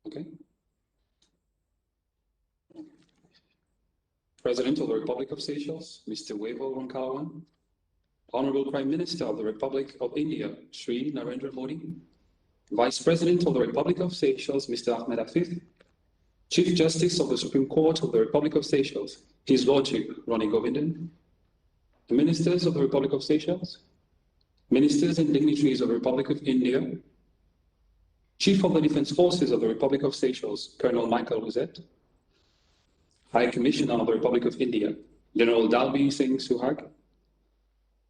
Okay. President of the Republic of Seychelles, Mr. Wavell Ramkalawan, Honorable Prime Minister of the Republic of India, Shri Narendra Modi, Vice President of the Republic of Seychelles, Mr. Ahmed Afif, Chief Justice of the Supreme Court of the Republic of Seychelles, His Lordship Ronnie Govindan, the Ministers of the Republic of Seychelles, Ministers and dignitaries of the Republic of India, Chief of the Defense Forces of the Republic of Seychelles, Colonel Michael Rosette, High Commissioner of the Republic of India, General Dalby Singh Suhag,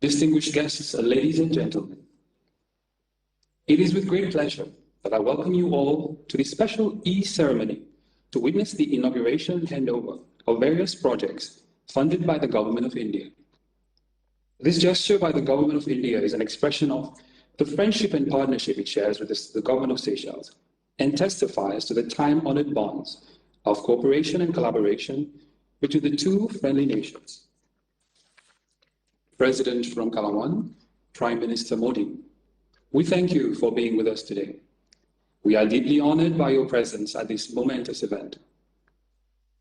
distinguished guests, ladies and gentlemen. It is with great pleasure that I welcome you all to this special ceremony to witness the inauguration handover of various projects funded by the Government of India. This gesture by the Government of India is an expression of the friendship and partnership it shares with the Government of Seychelles and testifies to the time-honored bonds of cooperation and collaboration between the two friendly nations. President Ramkalawan, Prime Minister Modi, we thank you for being with us today. We are deeply honored by your presence at this momentous event.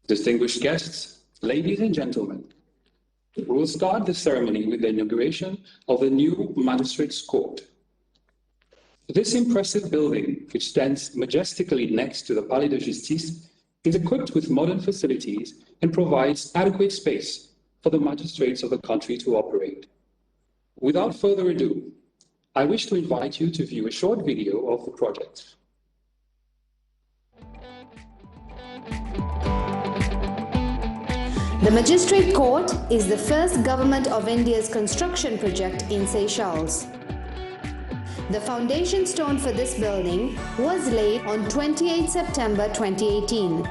Distinguished guests, ladies and gentlemen, we will start the ceremony with the inauguration of the new Magistrates Court. This impressive building, which stands majestically next to the Palais de Justice, is equipped with modern facilities and provides adequate space for the magistrates of the country to operate. Without further ado, I wish to invite you to view a short video of the project. The Magistrate Court is the first Government of India's construction project in Seychelles. The foundation stone for this building was laid on 28 September 2018.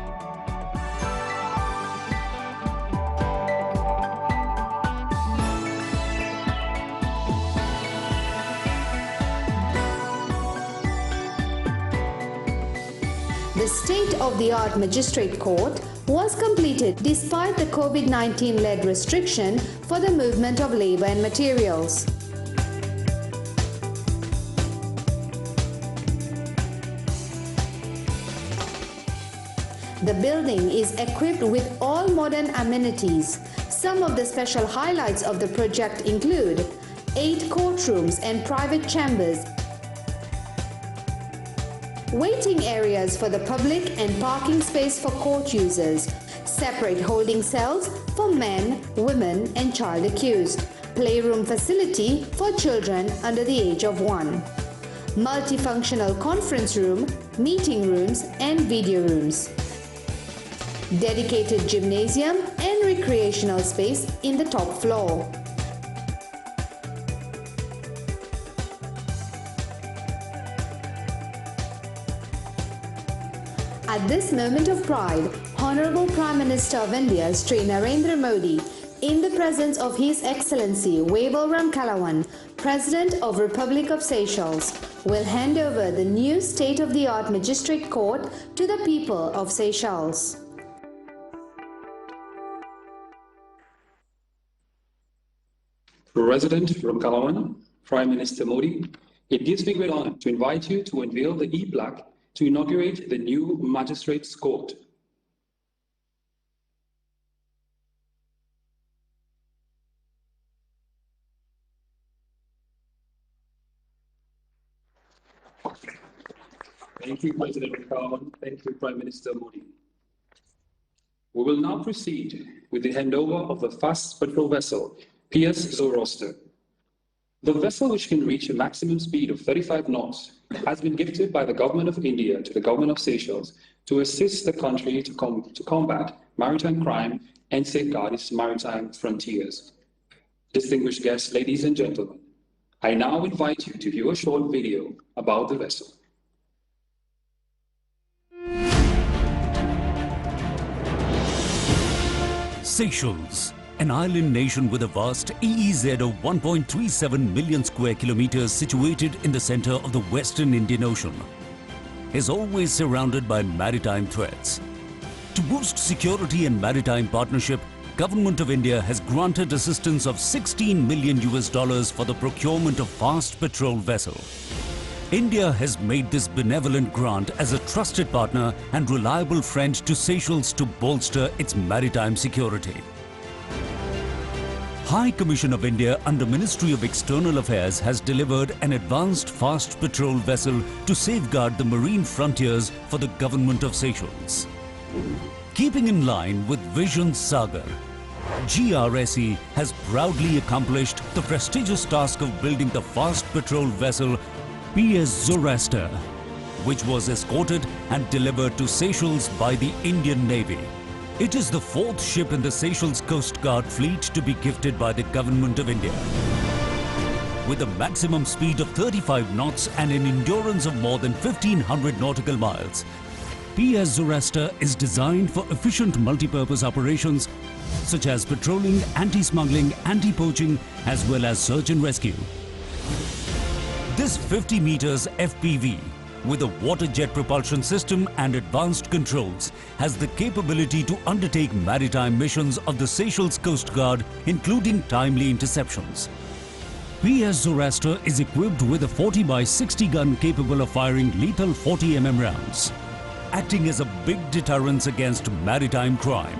The state-of-the-art Magistrate Court was completed despite the COVID-19-led restriction for the movement of labor and materials. The building is equipped with all modern amenities. Some of the special highlights of the project include 8 courtrooms and private chambers, waiting areas for the public and parking space for court users, separate holding cells for men, women and child accused, playroom facility for children under the age of 1, multifunctional conference room, meeting rooms and video rooms, dedicated gymnasium and recreational space in the top floor. At this moment of pride, Honorable Prime Minister of India, Shri Narendra Modi, in the presence of His Excellency Wavell Ramkalawan, President of Republic of Seychelles, will hand over the new state-of-the-art Magistrate Court to the people of Seychelles. President Ramkalawan, Prime Minister Modi, it gives me great honor to invite you to unveil the e-plaque to inaugurate the new Magistrates Court. Thank you, President Ramkalawan. Thank you, Prime Minister Modi. We will now proceed with the handover of the fast patrol vessel, PS Zoroaster. The vessel, which can reach a maximum speed of 35 knots, has been gifted by the Government of India to the Government of Seychelles to assist the country to combat maritime crime and safeguard its maritime frontiers. Distinguished guests, ladies and gentlemen, I now invite you to view a short video about the vessel. Seychelles, an island nation with a vast EEZ of 1.37 million square kilometers situated in the center of the Western Indian Ocean, is always surrounded by maritime threats. To boost security and maritime partnership, Government of India has granted assistance of $16 million for the procurement of fast patrol vessel. India has made this benevolent grant as a trusted partner and reliable friend to Seychelles to bolster its maritime security. High Commission of India under Ministry of External Affairs has delivered an advanced fast patrol vessel to safeguard the marine frontiers for the government of Seychelles. Keeping in line with Vision Sagar, GRSE has proudly accomplished the prestigious task of building the fast patrol vessel PS Zoroaster, which was escorted and delivered to Seychelles by the Indian Navy. It is the fourth ship in the Seychelles Coast Guard fleet to be gifted by the Government of India. With a maximum speed of 35 knots and an endurance of more than 1500 nautical miles, PS Zoroaster is designed for efficient multi-purpose operations such as patrolling, anti-smuggling, anti-poaching, as well as search and rescue. This 50 meters FPV with a water jet propulsion system and advanced controls has the capability to undertake maritime missions of the Seychelles Coast Guard, including timely interceptions. PS Zoroaster is equipped with a 40 by 60 gun capable of firing lethal 40 mm rounds, acting as a big deterrent against maritime crime.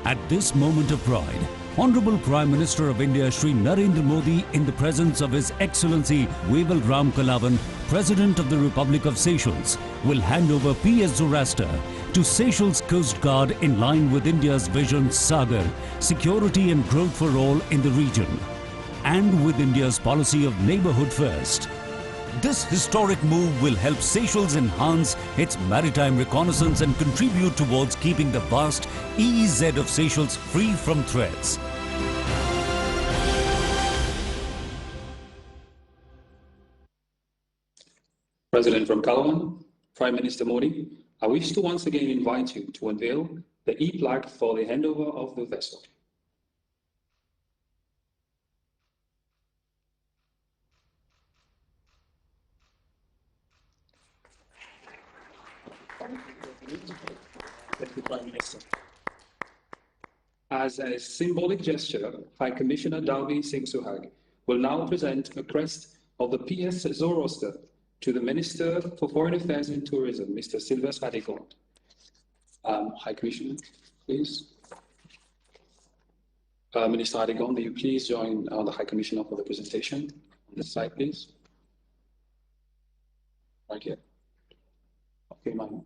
At this moment of pride, Honorable Prime Minister of India Shri Narendra Modi, in the presence of His Excellency Waival Ram Kalawan, President of the Republic of Seychelles, will hand over PS Zoroaster to Seychelles Coast Guard in line with India's Vision Sagar, security and growth for all in the region, and with India's policy of neighbourhood first. This historic move will help Seychelles enhance its maritime reconnaissance and contribute towards keeping the vast EEZ of Seychelles free from threats. President from Kalawan, Prime Minister Modi, I wish to once again invite you to unveil the e-plaque for the handover of the vessel. Thank you, Prime Minister. As a symbolic gesture, High Commissioner Dalby Singh Suhag will now present a crest of the PS Zoroaster to the Minister for Foreign Affairs and Tourism, Mr. Sylvester Adegon. High Commissioner, please. Minister Adegon, may you please join the High Commissioner for the presentation on this side, please. Right here. Okay, ma'am.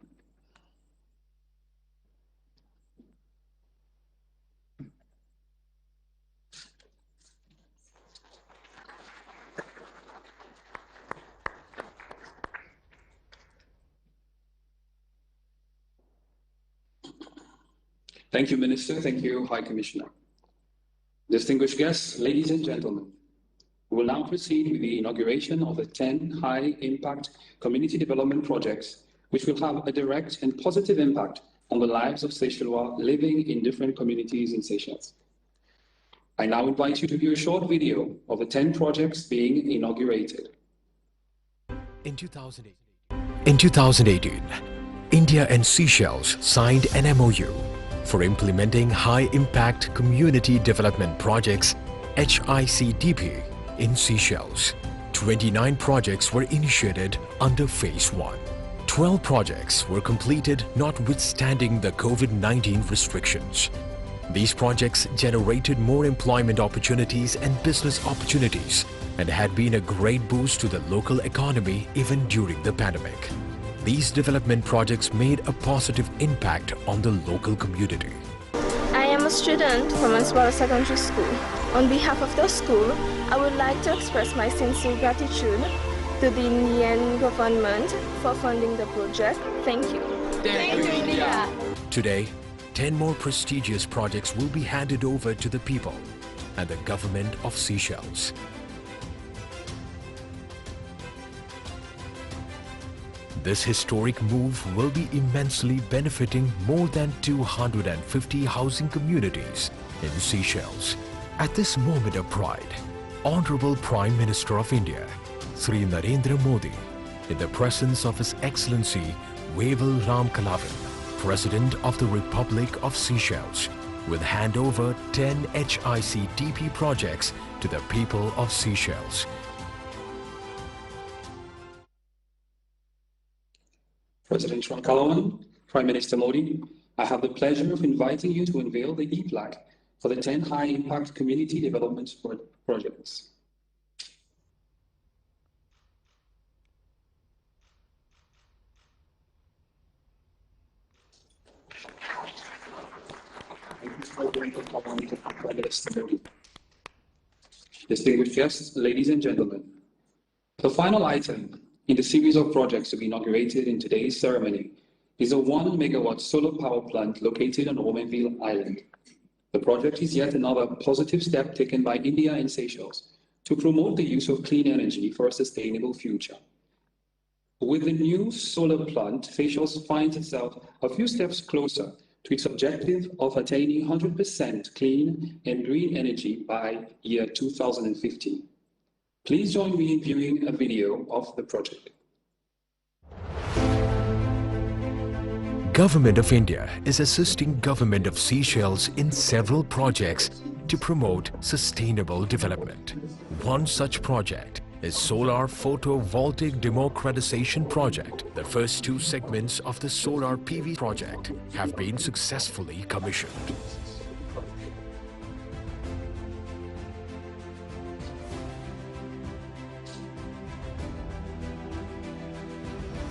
Thank you, Minister. Thank you, High Commissioner. Distinguished guests, ladies and gentlemen, we will now proceed with the inauguration of the 10 high-impact community development projects, which will have a direct and positive impact on the lives of Seychellois living in different communities in Seychelles. I now invite you to view a short video of the 10 projects being inaugurated. In 2018, India and Seychelles signed an MOU for implementing high-impact community development projects HICDP in Seychelles. 29 projects were initiated under Phase 1. 12 projects were completed notwithstanding the COVID-19 restrictions. These projects generated more employment opportunities and business opportunities and had been a great boost to the local economy even during the pandemic. These development projects made a positive impact on the local community. I am a student from Municipal Secondary School. On behalf of the school, I would like to express my sincere gratitude to the Indian government for funding the project. Thank you. Thank you, India. Today, 10 more prestigious projects will be handed over to the people and the government of Seychelles. This historic move will be immensely benefiting more than 250 housing communities in Seychelles. At this moment of pride, Honorable Prime Minister of India, Shri Narendra Modi, in the presence of His Excellency Waival Ram Kalawan, President of the Republic of Seychelles, will hand over 10 HICDP projects to the people of Seychelles. President Ramkalawan, Prime Minister Modi, I have the pleasure of inviting you to unveil the e-plaque for the 10 high-impact community development projects. Prime Minister Modi. Distinguished guests, ladies and gentlemen, the final item in the series of projects to be inaugurated in today's ceremony is a 1 megawatt solar power plant located on Romainville Island. The project is yet another positive step taken by India and Seychelles to promote the use of clean energy for a sustainable future. With the new solar plant, Seychelles finds itself a few steps closer to its objective of attaining 100% clean and green energy by year 2050. Please join me in viewing a video of the project. Government of India is assisting Government of Seychelles in several projects to promote sustainable development. One such project is Solar Photovoltaic Democratization Project. The first 2 segments of the solar PV project have been successfully commissioned.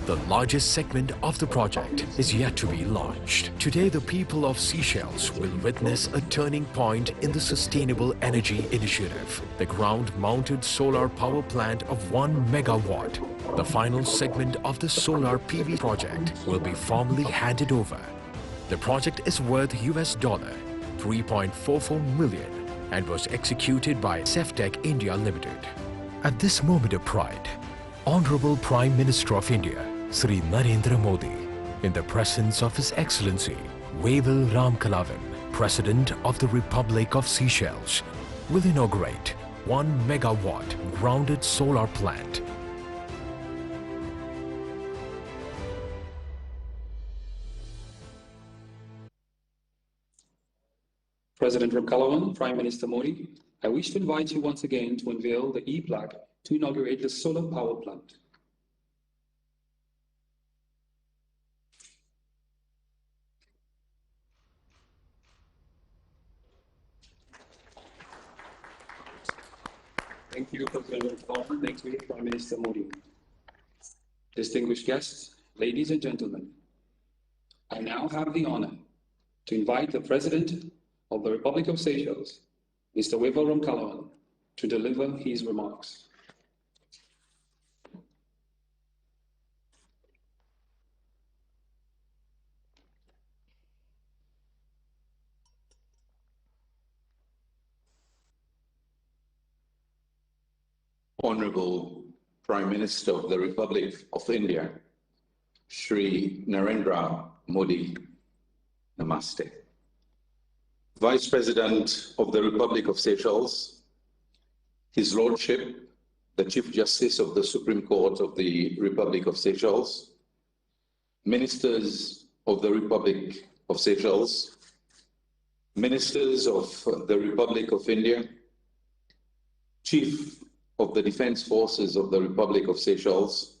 The largest segment of the project is yet to be launched. Today, the people of Seychelles will witness a turning point in the Sustainable Energy Initiative. The ground-mounted solar power plant of 1 megawatt, the final segment of the solar PV project, will be formally handed over. The project is worth $3.44 million and was executed by Ceftec India Limited. At this moment of pride, Honorable Prime Minister of India, Sri Narendra Modi, in the presence of His Excellency Waivel Ramkalawan, President of the Republic of Seychelles, will inaugurate 1 megawatt grounded solar plant. President Ramkalawan, Prime Minister Modi, I wish to invite you once again to unveil the e-plaque to inaugurate the solar power plant. Thank you, President Ramkalawan. Thank you, Prime Minister Modi. Distinguished guests, ladies and gentlemen, I now have the honor to invite the President of the Republic of Seychelles, Mr. Waivel Ramkalawan, to deliver his remarks. Honorable Prime Minister of the Republic of India, Shri Narendra Modi, Namaste. Vice President of the Republic of Seychelles, His Lordship, the Chief Justice of the Supreme Court of the Republic of Seychelles, Ministers of the Republic of Seychelles, Ministers of the Republic of India, Chief of the Defense Forces of the Republic of Seychelles,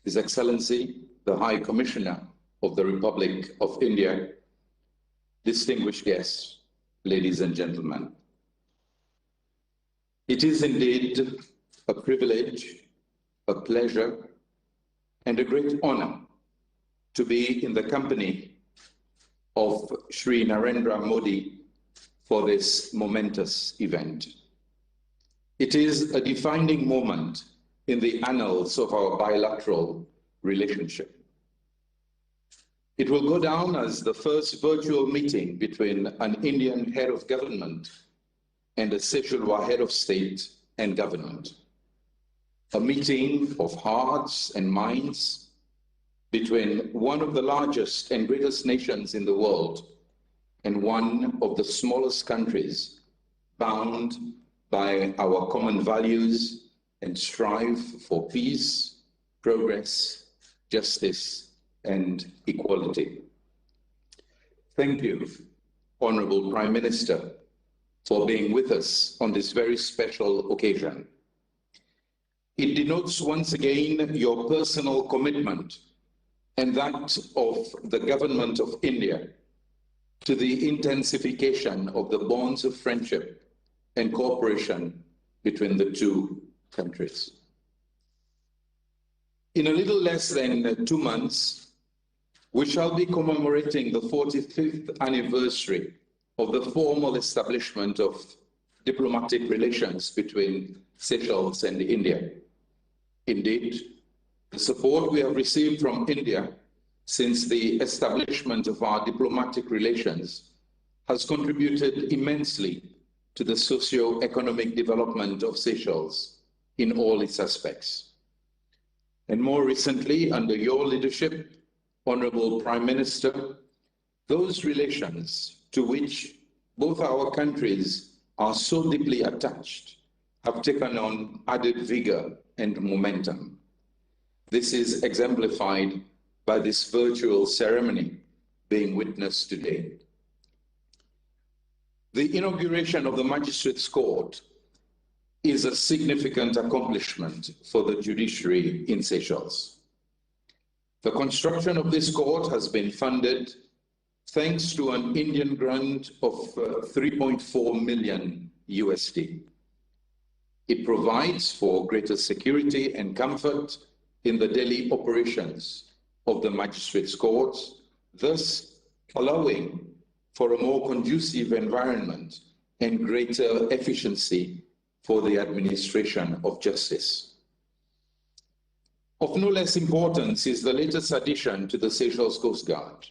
His Excellency, the High Commissioner of the Republic of India, distinguished guests, ladies and gentlemen. It is indeed a privilege, a pleasure, and a great honor to be in the company of Shri Narendra Modi for this momentous event. It is a defining moment in the annals of our bilateral relationship. It will go down as the first virtual meeting between an Indian head of government and a Seychellois head of state and government. A meeting of hearts and minds between one of the largest and greatest nations in the world and one of the smallest countries, bound by our common values and strive for peace, progress, justice, and equality. Thank you, Honorable Prime Minister, for being with us on this very special occasion. It denotes once again your personal commitment and that of the government of India to the intensification of the bonds of friendship and cooperation between the two countries. In a little less than 2 months, we shall be commemorating the 45th anniversary of the formal establishment of diplomatic relations between Seychelles and India. Indeed, the support we have received from India since the establishment of our diplomatic relations has contributed immensely to the socio-economic development of Seychelles in all its aspects. And more recently, under your leadership, Honorable Prime Minister, those relations to which both our countries are so deeply attached have taken on added vigor and momentum. This is exemplified by this virtual ceremony being witnessed today. The inauguration of the Magistrate Court is a significant accomplishment for the judiciary in Seychelles. The construction of this court has been funded thanks to an Indian grant of 3.4 million USD. It provides for greater security and comfort in the daily operations of the Magistrates Court, thus allowing for a more conducive environment and greater efficiency for the administration of justice. Of no less importance is the latest addition to the Seychelles Coast Guard.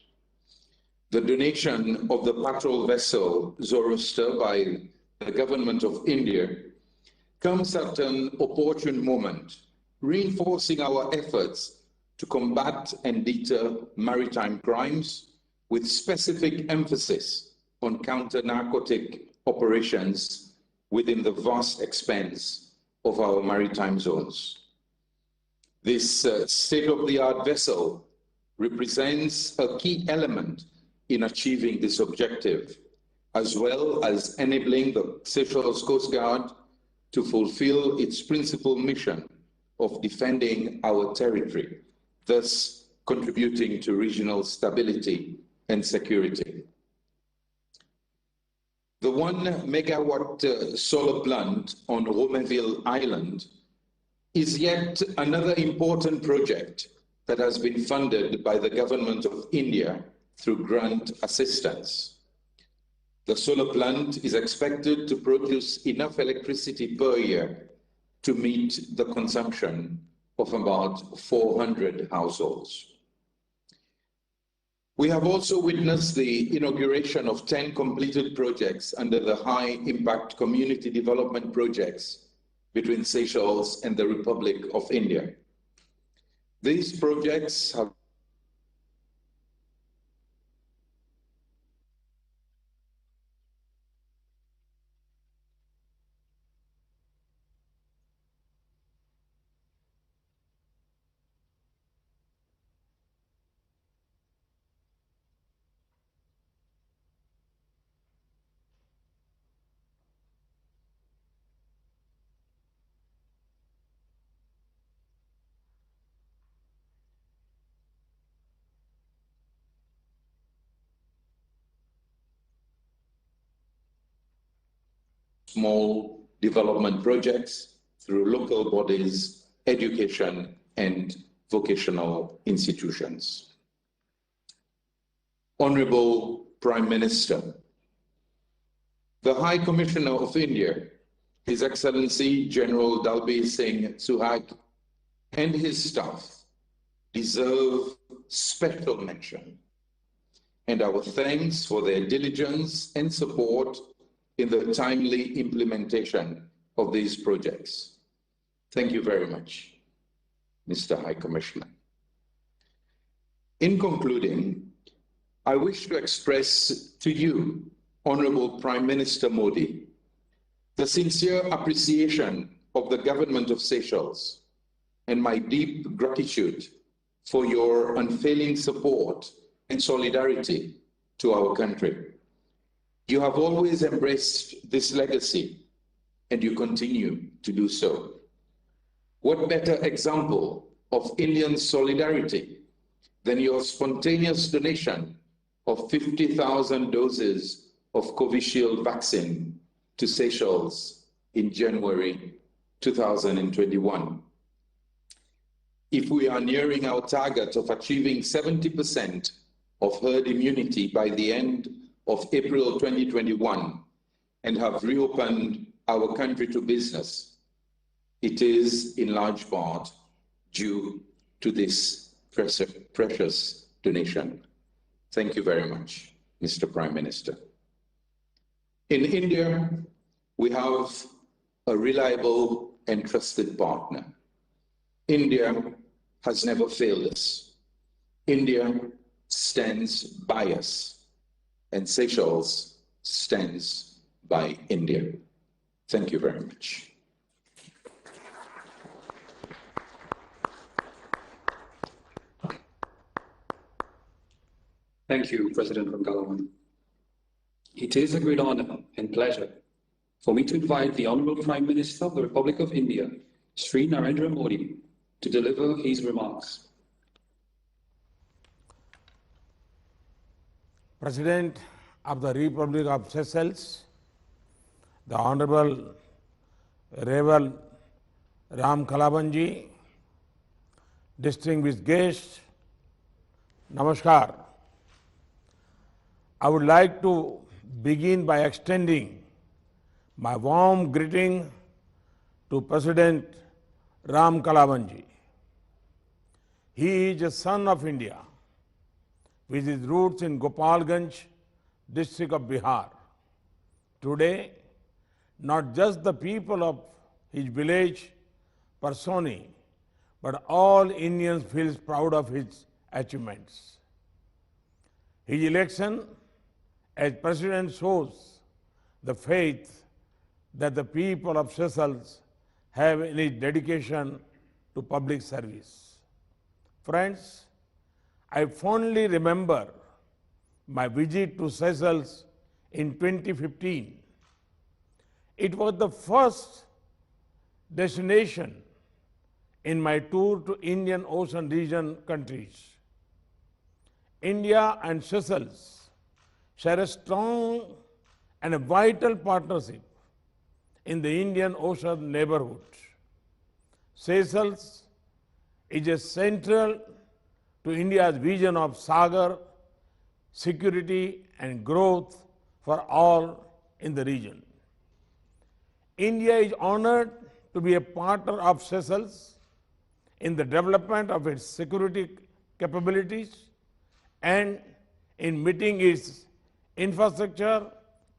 The donation of the patrol vessel Zoroaster by the government of India comes at an opportune moment, reinforcing our efforts to combat and deter maritime crimes with specific emphasis on counter-narcotic operations within the vast expanse of our maritime zones. This state-of-the-art vessel represents a key element in achieving this objective, as well as enabling the Seychelles Coast Guard to fulfill its principal mission of defending our territory, thus contributing to regional stability and security. The 1 megawatt solar plant on Romainville Island is yet another important project that has been funded by the government of India through grant assistance. The solar plant is expected to produce enough electricity per year to meet the consumption of about 400 households. We have also witnessed the inauguration of 10 completed projects under the High Impact Community Development Projects between Seychelles and the Republic of India. These projects have small development projects through local bodies, education, and vocational institutions. Honorable Prime Minister, the High Commissioner of India, His Excellency General Dalbir Singh Suhag, and his staff deserve special mention, and our thanks for their diligence and support in the timely implementation of these projects. Thank you very much, Mr. High Commissioner. In concluding, I wish to express to you, Honorable Prime Minister Modi, the sincere appreciation of the government of Seychelles and my deep gratitude for your unfailing support and solidarity to our country. You have always embraced this legacy, and you continue to do so. What better example of Indian solidarity than your spontaneous donation of 50,000 doses of Covishield vaccine to Seychelles in January 2021. If we are nearing our target of achieving 70% of herd immunity by the end of April 2021 and have reopened our country to business, it is in large part due to this precious donation. Thank you very much, Mr. Prime Minister. In India, we have a reliable and trusted partner. India has never failed us. India stands by us, and Seychelles stands by India. Thank you very much. Thank you, President Ramgalawan. It is a great honor and pleasure for me to invite the Honorable Prime Minister of the Republic of India, Sri Narendra Modi, to deliver his remarks. President of the Republic of Seychelles, the Honorable HighLevel Ram Kalabanji, distinguished guests, Namaskar. I would like to begin by extending my warm greeting to President Ram Kalabanji. He is a son of India with his roots in Gopalganj, district of Bihar. Today, not just the people of his village, Parsoni, but all Indians feel proud of his achievements. His election as president shows the faith that the people of Seychelles have in his dedication to public service. Friends, I fondly remember my visit to Seychelles in 2015. It was the first destination in my tour to Indian Ocean region countries. India and Seychelles share a strong and a vital partnership in the Indian Ocean neighborhood. Seychelles is a central to India's vision of Sagar, security and growth for all in the region. India is honored to be a partner of Seychelles in the development of its security capabilities and in meeting its infrastructure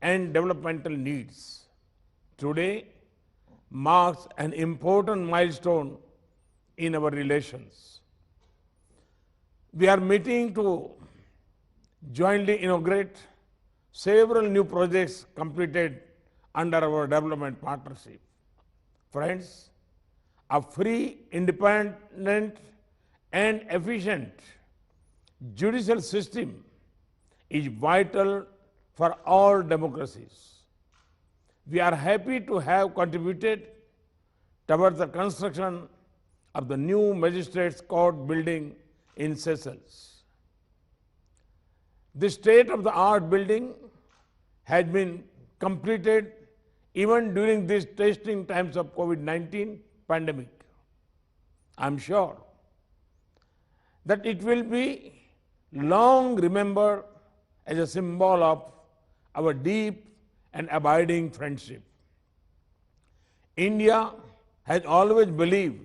and developmental needs. Today marks an important milestone in our relations. We are meeting to jointly inaugurate several new projects completed under our development partnership. Friends, a free, independent, and efficient judicial system is vital for all democracies. We are happy to have contributed towards the construction of the new Magistrate Court building in Seychelles. The state-of-the-art building has been completed even during these testing times of COVID-19 pandemic. I am sure that it will be long remembered as a symbol of our deep and abiding friendship. India has always believed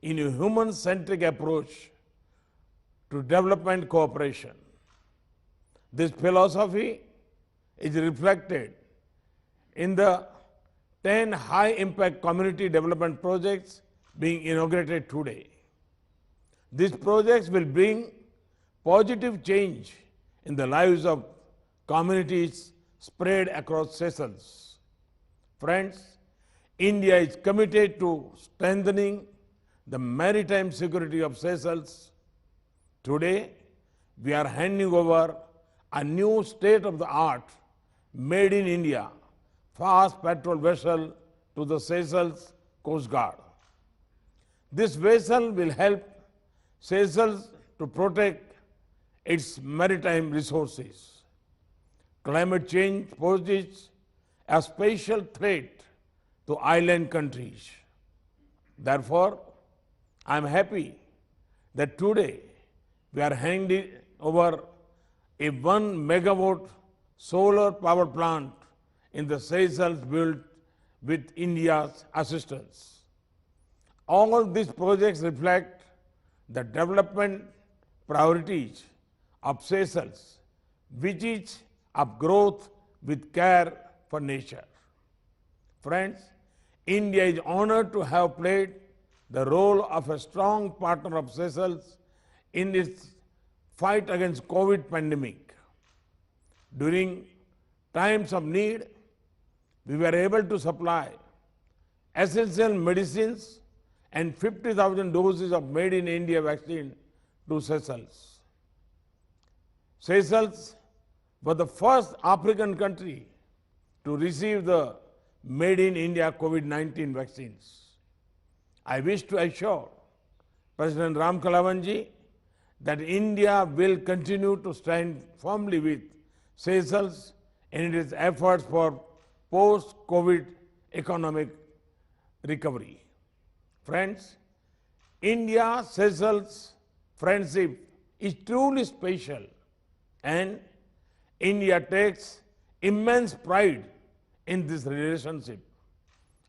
in a human-centric approach to development cooperation. This philosophy is reflected in the 10 high-impact community development projects being inaugurated today. These projects will bring positive change in the lives of communities spread across Seychelles. Friends, India is committed to strengthening the maritime security of Seychelles. Today, we are handing over a new state-of-the-art, made in India, fast patrol vessel to the Seychelles Coast Guard. This vessel will help Seychelles to protect its maritime resources. Climate change poses a special threat to island countries. Therefore, I am happy that today we are handing over a 1 megawatt solar power plant in the Seychelles built with India's assistance. All these projects reflect the development priorities of Seychelles, which is of growth with care for nature. Friends, India is honored to have played the role of a strong partner of Seychelles in its fight against COVID pandemic. During times of need, we were able to supply essential medicines and 50,000 doses of made in India vaccine to Seychelles. Seychelles was the first African country to receive the made in India COVID-19 vaccines. I wish to assure President Ram Kalawanji that India will continue to stand firmly with Seychelles in its efforts for post-COVID economic recovery. Friends, India-Seychelles friendship is truly special, and India takes immense pride in this relationship.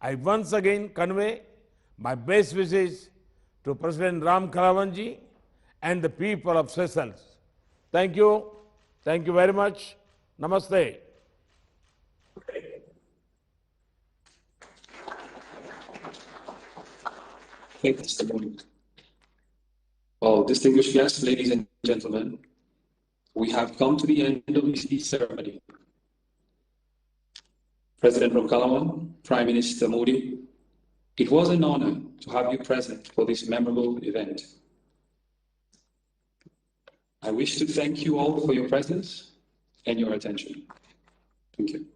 I once again convey my best wishes to President Ram Kalawanji and the people of Seychelles. Thank you. Thank you very much. Namaste. Thank you, Mr. Modi. Well, distinguished guests, ladies and gentlemen, we have come to the end of this ceremony. President Ramkalawan, Prime Minister Modi, it was an honor to have you present for this memorable event. I wish to thank you all for your presence and your attention. Thank you.